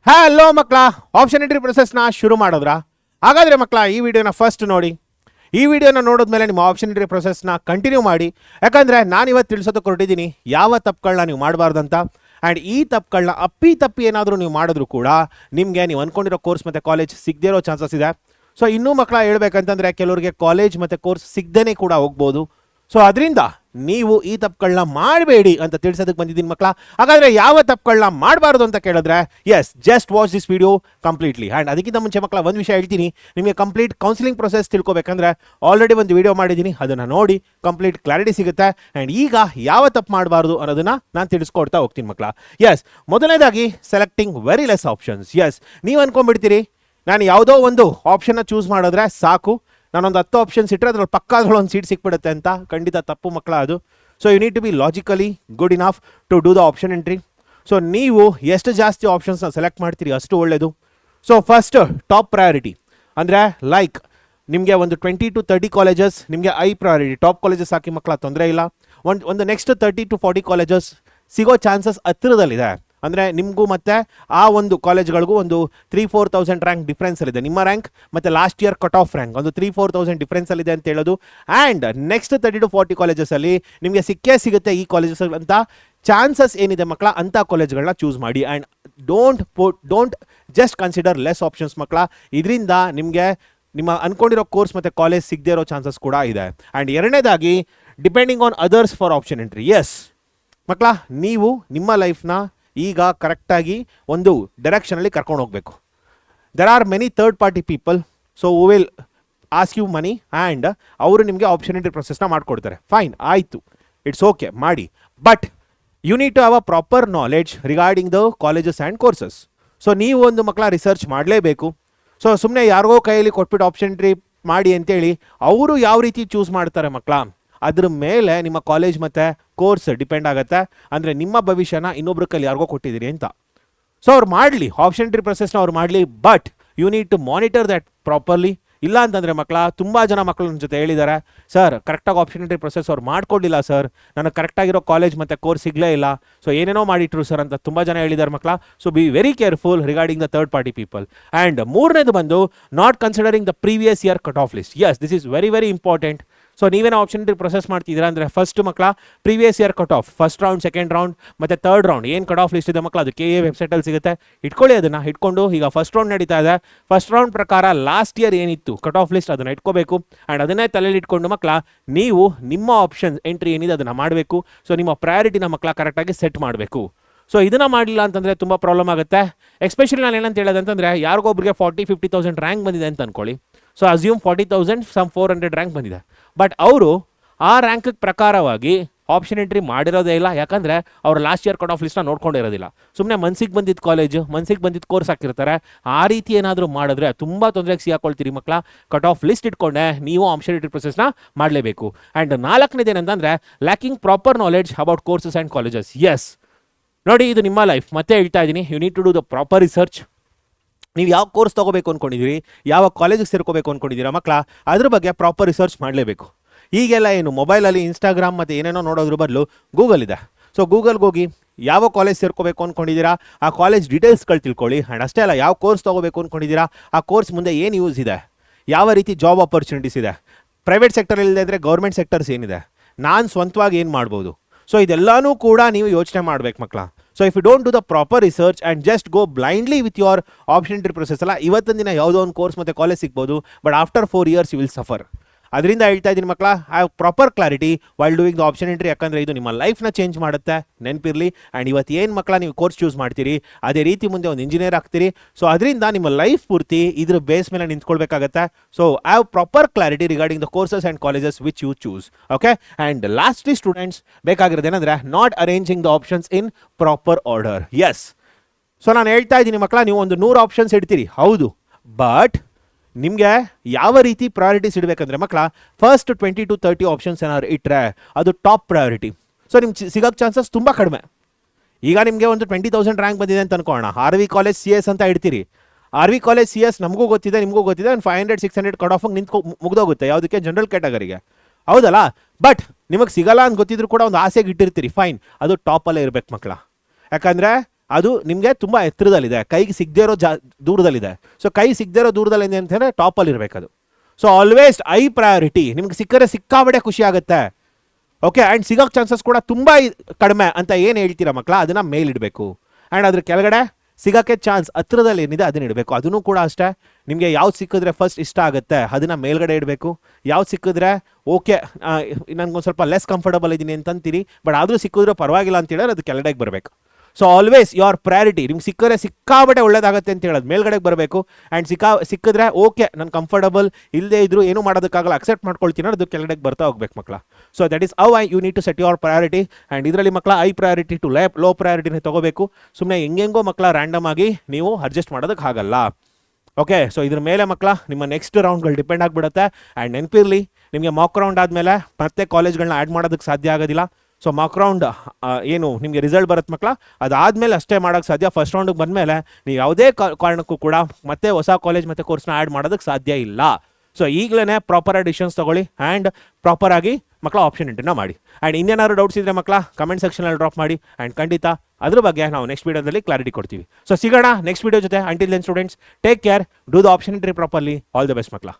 Hello ಮಕ್ಕಳ, option entry ಪ್ರೊಸೆಸ್ನ ಶುರು ಮಾಡಿದ್ರ? ಹಾಗಾದರೆ ಮಕ್ಕಳ, ಈ ವಿಡಿಯೋನ ಫಸ್ಟ್ ನೋಡಿ. ಈ ವಿಡಿಯೋನ ನೋಡಿದ್ಮೇಲೆ ನಿಮ್ಮ ಆಪ್ಷನ್ ಎಂಟ್ರಿ ಪ್ರೊಸೆಸ್ನ ಕಂಟಿನ್ಯೂ ಮಾಡಿ. ಯಾಕಂದರೆ ನಾನು ಇವತ್ತು ತಿಳಿಸೋದಕ್ಕೆ ಹೊರಟಿದ್ದೀನಿ ಯಾವ ತಪ್ಪುಗಳನ್ನ ನೀವು ಮಾಡಬಾರ್ದಂತ. ಆ್ಯಂಡ್ ಈ ತಪ್ಪುಗಳನ್ನ ತಪ್ಪಿ ಏನಾದರೂ ನೀವು ಮಾಡಿದ್ರು ಕೂಡ ನಿಮಗೆ ನೀವು ಅಂದ್ಕೊಂಡಿರೋ ಕೋರ್ಸ್ ಮತ್ತು ಕಾಲೇಜ್ ಸಿಗದೇ ಇರೋ ಚಾನ್ಸಸ್ ಇದೆ. ಸೊ ಇನ್ನೂ ಮಕ್ಕಳ ಹೇಳ್ಬೇಕಂತಂದರೆ ಕೆಲವರಿಗೆ ಕಾಲೇಜ್ ಮತ್ತು ಕೋರ್ಸ್ ಸಿಗದೇ ಕೂಡ ಹೋಗ್ಬೋದು. ಸೊ ಅದರಿಂದ ನೀವು ಈ ತಪ್ಪುಗಳನ್ನ ಮಾಡಬೇಡಿ ಅಂತ ತಿಳಿಸೋದಕ್ಕೆ ಬಂದಿದ್ದೀನಿ ಮಕ್ಕಳ. ಹಾಗಾದರೆ ಯಾವ ತಪ್ಪುಗಳನ್ನ ಮಾಡಬಾರ್ದು ಅಂತ ಕೇಳಿದ್ರೆ, yes, just watch this video completely. And ಅದಕ್ಕಿಂತ ಮುಂಚೆ ಮಕ್ಕಳ ಒಂದು ವಿಷಯ ಹೇಳ್ತೀನಿ, ನಿಮಗೆ ಕಂಪ್ಲೀಟ್ ಕೌನ್ಸಿಲಿಂಗ್ ಪ್ರೊಸೆಸ್ ತಿಳ್ಕೊಬೇಕಂದ್ರೆ ಆಲ್ರೆಡಿ ಒಂದು ವಿಡಿಯೋ ಮಾಡಿದ್ದೀನಿ, ಅದನ್ನು ನೋಡಿ ಕಂಪ್ಲೀಟ್ ಕ್ಲಾರಿಟಿ ಸಿಗುತ್ತೆ. ಆ್ಯಂಡ್ ಈಗ ಯಾವ ತಪ್ಪು ಮಾಡಬಾರ್ದು ಅನ್ನೋದನ್ನು ನಾನು ತಿಳಿಸ್ಕೊಡ್ತಾ ಹೋಗ್ತೀನಿ ಮಕ್ಕಳ. ಎಸ್, ಮೊದಲನೇದಾಗಿ selecting very less options. Yes, ನೀವು ಅಂದ್ಕೊಂಡ್ಬಿಡ್ತೀರಿ ನಾನು ಯಾವುದೋ ಒಂದು ಆಪ್ಷನ್ನ ಚೂಸ್ ಮಾಡಿದ್ರೆ ಸಾಕು, ನಾನೊಂದು 10 ಆಪ್ಷನ್ಸ್ ಇಟ್ಟರೆ ಅದ್ರಲ್ಲಿ ಪಕ್ಕಾದ್ರಲ್ಲಿ ಒಂದು ಸೀಟ್ ಸಿಕ್ಬಿಡುತ್ತೆ ಅಂತ. ಖಂಡಿತ ತಪ್ಪು ಮಕ್ಕಳ ಅದು. So you need to be logically good enough to do the option entry. So ನೀವು ಎಷ್ಟು ಜಾಸ್ತಿ ಆಪ್ಷನ್ಸ್ನ ಸೆಲೆಕ್ಟ್ ಮಾಡ್ತೀರಿ ಅಷ್ಟು ಒಳ್ಳೆಯದು. ಸೊ ಫಸ್ಟ್ ಟಾಪ್ ಪ್ರಯಾರಿಟಿ ಅಂದರೆ ಲೈಕ್ ನಿಮಗೆ ಒಂದು 20 to 30 ಕಾಲೇಜಸ್ ನಿಮಗೆ ಪ್ರಯಾರಿಟಿ ಟಾಪ್ ಕಾಲೇಜಸ್ ಹಾಕಿ ಮಕ್ಕಳ, ತೊಂದರೆ ಇಲ್ಲ. ಒಂದು ನೆಕ್ಸ್ಟ್ 30 to 40 ಕಾಲೇಜಸ್ ಸಿಗೋ ಚಾನ್ಸಸ್ ಹತ್ತಿರದಲ್ಲಿದೆ. ಅಂದರೆ ನಿಮಗೂ ಮತ್ತು ಆ ಒಂದು ಕಾಲೇಜ್ಗಳಿಗೂ ಒಂದು 3,000-4,000 ರ್ಯಾಂಕ್ ಡಿಫ್ರೆನ್ಸಲ್ಲಿದೆ. ನಿಮ್ಮ ರ್ಯಾಂಕ್ ಮತ್ತು last year cut of rank ಒಂದು 3,000-4,000 ಡಿಫ್ರೆನ್ಸಲ್ಲಿದೆ ಅಂತ ಹೇಳೋದು. ಆ್ಯಂಡ್ ನೆಕ್ಸ್ಟ್ 30 to 40 ಕಾಲೇಜಸಲ್ಲಿ ನಿಮಗೆ ಸಿಗುತ್ತೆ ಈ ಕಾಲೇಜಸ್ ಅಂತ ಚಾನ್ಸಸ್ ಏನಿದೆ ಮಕ್ಕಳ, ಅಂಥ ಕಾಲೇಜ್ಗಳನ್ನ ಚೂಸ್ ಮಾಡಿ. And don't just consider less options ಮಕ್ಕಳ. ಇದರಿಂದ ನಿಮಗೆ ನಿಮ್ಮ ಅಂದ್ಕೊಂಡಿರೋ ಕೋರ್ಸ್ ಮತ್ತು ಕಾಲೇಜ್ ಸಿಗದೇ ಇರೋ ಚಾನ್ಸಸ್ ಕೂಡ ಇದೆ. ಆ್ಯಂಡ್ ಎರಡನೇದಾಗಿ depending on others for option entry. Yes ಮಕ್ಕಳ, ನೀವು ನಿಮ್ಮ ಲೈಫ್ನ ಈಗ ಕರೆಕ್ಟಾಗಿ ಒಂದು ಡೈರೆಕ್ಷನಲ್ಲಿ ಕರ್ಕೊಂಡು ಹೋಗಬೇಕು. There are many third party people, so who will ask you money and ಅವರು ನಿಮಗೆ ಆಪ್ಷನ್ ಎಂಟ್ರಿ ಪ್ರೊಸೆಸ್ನ ಮಾಡಿಕೊಡ್ತಾರೆ. ಫೈನ್, ಆಯಿತು, ಇಟ್ಸ್ ಓಕೆ ಮಾಡಿ. But you need to have a proper knowledge regarding the colleges and courses. So ನೀವು ಒಂದು ಮಕ್ಕಳ research ಮಾಡಲೇಬೇಕು. ಸೊ ಸುಮ್ಮನೆ ಯಾರಿಗೋ ಕೈಯಲ್ಲಿ ಕೊಟ್ಬಿಟ್ಟು ಆಪ್ಷನ್ ಎಂಟ್ರಿ ಮಾಡಿ ಅಂತೇಳಿ ಅವರು ಯಾವ ರೀತಿ ಚೂಸ್ ಮಾಡ್ತಾರೆ ಮಕ್ಕಳ, ಅದ್ರ ಮೇಲೆ ನಿಮ್ಮ ಕಾಲೇಜ್ ಮತ್ತು ಕೋರ್ಸ್ ಡಿಪೆಂಡ್ ಆಗುತ್ತೆ. ಅಂದರೆ ನಿಮ್ಮ ಭವಿಷ್ಯನ ಇನ್ನೊಬ್ರ ಕೈಲಿ ಯಾರಿಗೋ ಕೊಟ್ಟಿದ್ದೀರಿ ಅಂತ. ಸೊ ಅವ್ರು ಮಾಡಲಿ, ಆಪ್ಷನ್ ಎಂಟ್ರಿ ಪ್ರೊಸೆಸ್ನ ಅವ್ರು ಮಾಡಲಿ, but you need to monitor that properly. ಇಲ್ಲ ಅಂತಂದರೆ ಮಕ್ಕಳ, ತುಂಬ ಜನ ಮಕ್ಕಳು ನನ್ನ ಜೊತೆ ಹೇಳಿದ್ದಾರೆ, ಸರ್ ಕರೆಕ್ಟಾಗಿ ಆಪ್ಷನ್ ಎಂಟ್ರಿ ಪ್ರೊಸೆಸ್ ಅವ್ರು ಮಾಡ್ಕೊಡ್ಲಿಲ್ಲ ಸರ್, ನನಗೆ ಕರೆಕ್ಟಾಗಿರೋ ಕಾಲೇಜ್ ಮತ್ತು ಕೋರ್ಸ್ ಸಿಗಲೇ ಇಲ್ಲ, ಸೊ ಏನೇನೋ ಮಾಡಿಟ್ರು ಸರ್ ಅಂತ ತುಂಬ ಜನ ಹೇಳಿದ್ದಾರೆ ಮಕ್ಕಳ. So be very careful regarding the third party people. And ಮೂರನೇದು ಬಂದು not considering the previous year cut off list. Yes, this is very very important. So ನೀವೇನೋ ಆಪ್ಷನ್ ಎಂಟ್ರಿ ಪ್ರೊಸೆಸ್ ಮಾಡ್ತಿದ್ದೀರಾ ಅಂದರೆ ಫಸ್ಟ್ ಮಕ್ಕಳ previous year cut off first round, second round ಮತ್ತು third round ಏನು cut off list ಇದೆ ಮಕ್ಕಳ, ಅದು KA ವೆಬ್ಸೈಟಲ್ಲಿ ಸಿಗುತ್ತೆ. ಇಟ್ಕೊಳ್ಳಿ, ಅದನ್ನು ಇಟ್ಕೊಂಡು ಈಗ ಫಸ್ಟ್ ರೌಂಡ್ ನಡೀತಾ ಇದೆ. ಫಸ್ಟ್ ರೌಂಡ್ ಪ್ರಕಾರ ಲಾಸ್ಟ್ ಇಯರ್ ಏನಿತ್ತು ಕಟ್ ಆಫ್ ಲಿಸ್ಟ್ ಅದನ್ನು ಇಟ್ಕೋಬೇಕು. ಆ್ಯಂಡ್ ಅದನ್ನೇ ತಲೆಯಲ್ಲಿ ಇಟ್ಕೊಂಡು ಮಕ್ಕಳ ನೀವು ನಿಮ್ಮ ಆಪ್ಷನ್ ಎಂಟ್ರಿ ಏನಿದೆ ಅದನ್ನು ಮಾಡಬೇಕು. ಸೊ ನಿಮ್ಮ ಪ್ರಯಾರಿಟಿನ ಮಕ್ಕಳ ಕರೆಕ್ಟಾಗಿ ಸೆಟ್ ಮಾಡಬೇಕು. ಸೊ ಇದನ್ನು ಮಾಡಲಿಲ್ಲ ಅಂತಂದರೆ ತುಂಬ ಪ್ರಾಬ್ಲಮ್ ಆಗುತ್ತೆ. ಎಸ್ಪೆಷಲಿ ನಾನು ಏನಂತ ಹೇಳೋದಂತಂದರೆ, ಯಾರಿಗೊಬ್ರಿಗೆ 40-50,000 ರ್ಯಾಂಕ್ ಬಂದಿದೆ ಅಂತ ಅಂದ್ಕೊಳ್ಳಿ. ಸೊ ಅಸ್ಯೂಮ್ 40,000 ಸಮ್ 400 ರ್ಯಾಂಕ್ ಬಂದಿದೆ. ಬಟ್ ಅವರು ಆ ರ್ಯಾಂಕ್ ಪ್ರಕಾರವಾಗಿ ಆಪ್ಷನ್ ಎಂಟ್ರಿ ಮಾಡಿರೋದೇ ಇಲ್ಲ. ಯಾಕಂದರೆ ಅವರು ಲಾಸ್ಟ್ ಇಯರ್ ಕಟ್ ಆಫ್ ಲಿಸ್ಟ್ನ ನೋಡ್ಕೊಂಡಿರೋದಿಲ್ಲ. ಸುಮ್ಮನೆ ಮನ್ಸಿಗೆ ಬಂದಿದ್ದ ಕಾಲೇಜು, ಮನ್ಸಿಗೆ ಬಂದಿದ್ದ ಕೋರ್ಸ್ ಹಾಕಿರ್ತಾರೆ. ಆ ರೀತಿ ಏನಾದರೂ ಮಾಡಿದ್ರೆ ತುಂಬ ತೊಂದರೆಗೆ ಸಿಗಾಕೊಳ್ತೀರಿ ಮಕ್ಕಳ. ಕಟ್ ಆಫ್ ಲಿಸ್ಟ್ ಇಟ್ಕೊಂಡೆ ನೀವು ಆಪ್ಷನ್ ಎಂಟ್ರಿ ಪ್ರೊಸೆಸ್ನ ಮಾಡಲೇಬೇಕು. ಆ್ಯಂಡ್ ನಾಲ್ಕನೇದೇನಂತಂದರೆ lacking proper knowledge about courses and colleges. Yes ನೋಡಿ, ಇದು ನಿಮ್ಮ ಲೈಫ್, ಮತ್ತೆ ಹೇಳ್ತಾ ಇದ್ದೀನಿ, you need to do the proper research. ನೀವು ಯಾವ ಕೋರ್ಸ್ ತೊಗೋಬೇಕು ಅಂದ್ಕೊಂಡಿದ್ದೀರಿ, ಯಾವ ಕಾಲೇಜಿಗೆ ಸೇರ್ಕೋಬೇಕು ಅಂದ್ಕೊಂಡಿದ್ದೀರಾ ಮಕ್ಕಳ, ಅದ್ರ ಬಗ್ಗೆ ಪ್ರಾಪರ್ ರಿಸರ್ಚ್ ಮಾಡಲೇಬೇಕು. ಈಗೆಲ್ಲ ಏನು ಮೊಬೈಲಲ್ಲಿ ಇನ್ಸ್ಟಾಗ್ರಾಮ್ ಮತ್ತು ಏನೇನೋ ನೋಡೋದ್ರ ಬದಲು ಗೂಗಲ್ ಇದೆ. ಸೊ ಗೂಗಲ್ಗೆ ಹೋಗಿ ಯಾವ ಕಾಲೇಜ್ ಸೇರ್ಕೋಬೇಕು ಅಂದ್ಕೊಂಡಿದ್ದೀರಾ ಆ ಕಾಲೇಜ್ ಡೀಟೇಲ್ಸ್ಗಳು ತಿಳ್ಕೊಳ್ಳಿ. ಆ್ಯಂಡ್ ಅಷ್ಟೇ ಅಲ್ಲ, ಯಾವ ಕೋರ್ಸ್ ತೊಗೋಬೇಕು ಅಂದ್ಕೊಂಡಿದ್ದೀರಾ ಆ ಕೋರ್ಸ್ ಮುಂದೆ ಏನು ಯೂಸ್ ಇದೆ, ಯಾವ ರೀತಿ ಜಾಬ್ ಆಪರ್ಚುನಿಟೀಸ್ ಇದೆ, ಪ್ರೈವೇಟ್ ಸೆಕ್ಟರ್ ಇಲ್ಲದೆ ಇದ್ದರೆ ಗೌರ್ಮೆಂಟ್ ಸೆಕ್ಟರ್ಸ್ ಏನಿದೆ, ನಾನು ಸ್ವಂತವಾಗಿ ಏನು ಮಾಡ್ಬೋದು. ಸೊ ಇದೆಲ್ಲನೂ ಕೂಡ ನೀವು ಯೋಚನೆ ಮಾಡಬೇಕು ಮಕ್ಕಳ. So if you don't do the proper research and just go blindly with your option entry process ಅಲ್ಲ, ಇವತ್ತಿನ ದಿನ ಯಾವುದೋ ಒಂದು ಕೋರ್ಸ್ ಮತ್ತು ಕಾಲೇಜ್ ಸಿಗ್ಬೋದು, but after 4 years you will suffer. ಅದರಿಂದ ಹೇಳ್ತಾ ಇದ್ದೀನಿ ಮಕ್ಕಳ, have proper clarity while doing the option entry. ಯಾಕಂದರೆ ಇದು ನಿಮ್ಮ ಲೈಫ್ನ ಚೇಂಜ್ ಮಾಡುತ್ತೆ, ನೆನಪಿರಲಿ. ಆ್ಯಂಡ್ ಇವತ್ತು ಏನು ಮಕ್ಕಳ ನೀವು ಕೋರ್ಸ್ ಚೂಸ್ ಮಾಡ್ತೀರಿ ಅದೇ ರೀತಿ ಮುಂದೆ ಒಂದು ಇಂಜಿನಿಯರ್ ಆಗ್ತೀರಿ. ಸೊ ಅದರಿಂದ ನಿಮ್ಮ ಲೈಫ್ ಪೂರ್ತಿ ಇದ್ರ ಬೇಸ್ ಮೇಲೆ ನಿಂತ್ಕೊಳ್ಬೇಕಾಗತ್ತೆ. So have proper clarity regarding the courses and colleges which you choose. Okay, and lastly students ಬೇಕಾಗಿರೋದೇನೆಂದರೆ not arranging the options in proper order. Yes, so ನಾನು ಹೇಳ್ತಾ ಇದ್ದೀನಿ ಮಕ್ಕಳ, ನೀವು ಒಂದು 100 ಆಪ್ಷನ್ಸ್ ಇಡ್ತೀರಿ, ಹೌದು, ಬಟ್ ನಿಮಗೆ ಯಾವ ರೀತಿ ಪ್ರಯಾರಿಟೀಸ್ ಇಡಬೇಕಂದ್ರೆ ಮಕ್ಕಳ, ಫಸ್ಟ್ 20 to 30 ಆಪ್ಷನ್ಸ್ ಏನಾದ್ರು ಇಟ್ಟರೆ ಅದು ಟಾಪ್ ಪ್ರಯಾರಿಟಿ. ಸೊ ನಿಮ್ಗೆ ಸಿಗೋಕ್ಕೆ ಚಾನ್ಸಸ್ ತುಂಬ ಕಡಿಮೆ. ಈಗ ನಿಮಗೆ ಒಂದು 20,000 ರ್ಯಾಂಕ್ ಬಂದಿದೆ ಅಂತ ಅನ್ಕೋಣ, RV ಕಾಲೇಜ್ CS ಅಂತ ಇಡ್ತೀರಿ. RV ಕಾಲೇಜ್ CS ನಮಗೂ ಗೊತ್ತಿದೆ, ನಿಮಗೂ ಗೊತ್ತಿದೆ, ಒಂದು 500-600 ಕಟ್ ಆಫಿಗೆ ಮುಗ್ದೋಗುತ್ತೆ. ಯಾವುದಕ್ಕೆ? ಜನರಲ್ ಕ್ಯಾಟಗರಿಗೆ, ಹೌದಲ್ಲ. ಬಟ್ ನಿಮಗೆ ಸಿಗಲ್ಲ ಅಂತ ಗೊತ್ತಿದ್ರು ಕೂಡ ಒಂದು ಆಸೆಗೆ ಇಟ್ಟಿರ್ತೀರಿ, ಫೈನ್, ಅದು ಟಾಪಲ್ಲೇ ಇರಬೇಕು ಮಕ್ಕಳ. ಯಾಕಂದರೆ ಅದು ನಿಮಗೆ ತುಂಬ ಎತ್ತರದಲ್ಲಿದೆ, ಕೈಗೆ ಸಿಗದೇ ಇರೋ ದೂರದಲ್ಲಿದೆ. ಸೊ ಕೈ ಸಿಗದೇ ಇರೋ ದೂರದಲ್ಲಿದೆ ಅಂತಂದರೆ ಟಾಪಲ್ಲಿ ಇರಬೇಕು ಅದು. So always I priority. ನಿಮ್ಗೆ ಸಿಕ್ಕರೆ ಸಿಕ್ಕಾಬಡೆ ಖುಷಿ ಆಗುತ್ತೆ. ಓಕೆ, ಆ್ಯಂಡ್ ಸಿಗೋಕ್ಕೆ ಚಾನ್ಸಸ್ ಕೂಡ ತುಂಬ ಕಡಿಮೆ ಅಂತ ಏನು ಹೇಳ್ತೀರಾ ಮಕ್ಕಳ, ಅದನ್ನು ಮೇಲಿಡಬೇಕು. ಆ್ಯಂಡ್ ಅದ್ರ ಕೆಳಗಡೆ ಸಿಗೋಕ್ಕೆ ಚಾನ್ಸ್ ಹತ್ರದಲ್ಲಿ ಏನಿದೆ ಅದನ್ನ ಇಡಬೇಕು. ಅದನ್ನು ಕೂಡ ಅಷ್ಟೇ, ನಿಮಗೆ ಯಾವ್ದು ಸಿಕ್ಕಿದ್ರೆ ಫಸ್ಟ್ ಇಷ್ಟ ಆಗುತ್ತೆ ಅದನ್ನು ಮೇಲ್ಗಡೆ ಇಡಬೇಕು. ಯಾವ್ದು ಸಿಕ್ಕಿದ್ರೆ ಓಕೆ ನನಗೊಂದು ಸ್ವಲ್ಪ ಲೆಸ್ ಕಂಫರ್ಟಬಲ್ ಇದ್ದೀನಿ ಅಂತಂತೀರಿ, ಬಟ್ ಆದರೂ ಸಿಕ್ಕಿದ್ರೆ ಪರವಾಗಿಲ್ಲ ಅಂತ ಹೇಳಿದ್ರೆ ಅದು ಕೆಳಗಡೆಗೆ ಬರಬೇಕು. So always your priority. ನಿಮ್ಗೆ ಸಿಕ್ಕರೆ ಸಿಕ್ಕಾಬಟ್ಟೆ ಒಳ್ಳೇದಾಗುತ್ತೆ ಅಂತ ಹೇಳೋದು ಮೇಲ್ಗಡೆಗೆ ಬರಬೇಕು. ಆ್ಯಂಡ್ ಸಿಕ್ಕಿದ್ರೆ ಓಕೆ ನಾನು ಕಂಫರ್ಟಬಲ್ ಇಲ್ಲದೇ ಇದ್ರು ಏನೂ ಮಾಡೋದಕ್ಕಾಗಲ್ಲ, ಅಕ್ಸೆಪ್ಟ್ ಮಾಡ್ಕೊಳ್ತೀನಿ, ಅದು ಕೆಳಗಡೆಗೆ ಬರ್ತಾ ಹೋಗ್ಬೇಕು ಮಕ್ಕಳ. So that is how you need to set your priority. And ಇದರಲ್ಲಿ ಮಕ್ಕಳ ಐ ಪ್ರಯಾರಿಟಿ ಟು ಲೋ ಪ್ರಯಾರಿಟಿನೇ ತೊಗೋಬೇಕು. ಸುಮ್ಮನೆ ಹೆಂಗೆಂಗೋ ಮಕ್ಕಳ ರ್ಯಾಂಡಮ್ ಆಗಿ ನೀವು ಅಡ್ಜಸ್ಟ್ ಮಾಡೋದಕ್ಕೆ ಆಗಲ್ಲ. ಓಕೆ, ಸೊ ಇದ್ರ ಮೇಲೆ ಮಕ್ಕಳ ನಿಮ್ಮ ನೆಕ್ಸ್ಟ್ ರೌಂಡ್ಗಳು ಡಿಪೆಂಡ್ ಆಗಿಬಿಡುತ್ತೆ. ಆ್ಯಂಡ್ ನೆನಪಿರಲಿ, ನಿಮಗೆ ಮಾಕ್ ರೌಂಡ್ ಆದಮೇಲೆ ಮತ್ತೆ ಕಾಲೇಜ್ಗಳನ್ನ ಆ್ಯಡ್ ಮಾಡೋದಕ್ಕೆ ಸಾಧ್ಯ ಆಗೋದಿಲ್ಲ. ಸೊ ಮಾಕ್ ರೌಂಡ್ ಏನು ನಿಮಗೆ ರಿಸಲ್ಟ್ ಬರುತ್ತೆ ಮಕ್ಕಳ, ಅದಾದಮೇಲೆ ಅಷ್ಟೇ ಮಾಡೋಕ್ಕೆ ಸಾಧ್ಯ. ಫಸ್ಟ್ ರೌಂಡಿಗೆ ಬಂದಮೇಲೆ ನೀವು ಯಾವುದೇ ಕಾರಣಕ್ಕೂ ಕೂಡ ಮತ್ತೆ ಹೊಸ ಕಾಲೇಜ್ ಮತ್ತು ಕೋರ್ಸ್ನ ಆ್ಯಡ್ ಮಾಡೋದಕ್ಕೆ ಸಾಧ್ಯ ಇಲ್ಲ. ಸೊ ಈಗಲೇ ಪ್ರಾಪರ್ ಡಿಸಿಷನ್ಸ್ ತೊಗೊಳ್ಳಿ ಆ್ಯಂಡ್ ಪ್ರಾಪರಾಗಿ ಮಕ್ಕಳ ಆಪ್ಷನ್ ಎಂಟ್ರಿನ ಮಾಡಿ. ಆ್ಯಂಡ್ ಇನ್ನೇನಾದ್ರು ಡೌಟ್ಸ್ ಇದ್ದರೆ ಮಕ್ಕಳ ಕಮೆಂಟ್ ಸೆಕ್ಷನಲ್ಲಿ ಡ್ರಾಪ್ ಮಾಡಿ. ಆ್ಯಂಡ್ ಖಂಡಿತ ಅದ್ರ ಬಗ್ಗೆ ನಾವು ನೆಕ್ಸ್ಟ್ ವೀಡಿಯೋದಲ್ಲಿ ಕ್ಲಾರಿಟಿ ಕೊಡ್ತೀವಿ. ಸೊ ಸಿಗೋಣ ನೆಕ್ಸ್ಟ್ ವೀಡಿಯೋ ಜೊತೆ. Until then students, take care, do the option entry properly. All the best ಮಕ್ಕಳ.